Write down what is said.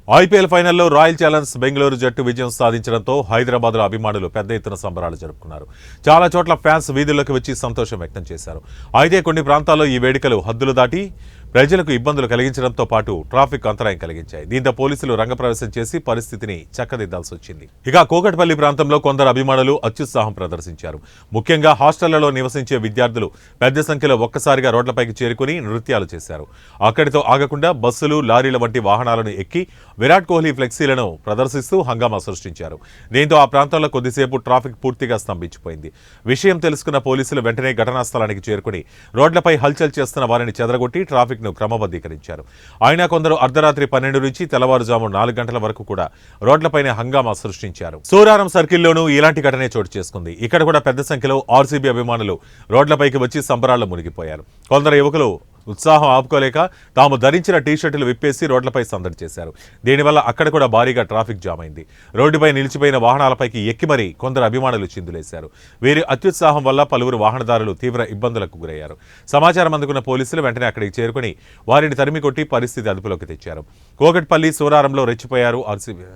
IPL ఫైనల్లో royal Challengers Bengaluru జట్టు విజయం సాధించడంతో హైదరాబాద్లో అభిమానులు పెద్ద ఎత్తున సంబరాలు జరుపుకున్నారు. చాలా చోట్ల ఫ్యాన్స్ వీధుల్లోకి వచ్చి సంతోషం వ్యక్తం చేశారు. అయితే కొన్ని ప్రాంతాల్లో ఈ వేడుకలు హద్దులు దాటి ప్రజలకు ఇబ్బందులు కలిగించడంతో పాటు ట్రాఫిక్ అంతరాయం కలిగించాయి. దీంతో పోలీసులు రంగప్రవేశం చేసి పరిస్థితిని చక్కదిద్దాల్సి వచ్చింది. ఇక కూకట్పల్లి ప్రాంతంలో కొందరు అభిమానులు అత్యుత్సాహం ప్రదర్శించారు. ముఖ్యంగా హాస్టళ్లలో నివసించే విద్యార్థులు పెద్ద సంఖ్యలో ఒక్కసారిగా రోడ్లపైకి చేరుకుని నృత్యాలు చేశారు. అక్కడితో ఆగకుండా బస్సులు, లారీల వంటి వాహనాలను ఎక్కి విరాట్ కోహ్లీ ఫ్లెక్సీలను ప్రదర్శిస్తూ హంగామా సృష్టించారు. దీంతో ఆ ప్రాంతంలో కొద్దిసేపు ట్రాఫిక్ పూర్తిగా స్తంభించిపోయింది. విషయం తెలుసుకున్న పోలీసులు వెంటనే ఘటనా స్థలానికి చేరుకుని రోడ్లపై హల్చల్ చేస్తున్న వారిని చెదరగొట్టి ట్రాఫిక్ క్రమబద్ధీకరించారు. అయినా కొందరు అర్ధరాత్రి 12 నుంచి తెల్లవారుజాము 4 గంటల వరకు కూడా రోడ్లపైనే హంగామా సృష్టించారు. సూరారం సర్కిల్లోనూ ఇలాంటి ఘటనే చోటు చేసుకుంది. ఇక్కడ కూడా పెద్ద సంఖ్యలో ఆర్సీబీ అభిమానులు రోడ్లపైకి వచ్చి సంబరాల్లో మునిగిపోయారు. కొందరు యువకులు ఉత్సాహం ఆపుకోలేక తాము ధరించిన టీషర్టులు విప్పేసి రోడ్లపై సందడి చేశారు. దీనివల్ల అక్కడ కూడా భారీగా ట్రాఫిక్ జామ్ అయింది. రోడ్డుపై నిలిచిపోయిన వాహనాలపైకి ఎక్కి మరీ కొందరు అభిమానులు చిందులేశారు. వీరి అత్యుత్సాహం వల్ల పలువురు వాహనదారులు తీవ్ర ఇబ్బందులకు గురయ్యారు. సమాచారం అందుకున్న పోలీసులు వెంటనే అక్కడికి చేరుకుని వారిని తరిమి కొట్టి పరిస్థితి అదుపులోకి తెచ్చారు. కూకట్పల్లి, సూరారంలో రెచ్చిపోయారు ఆర్సీబీ.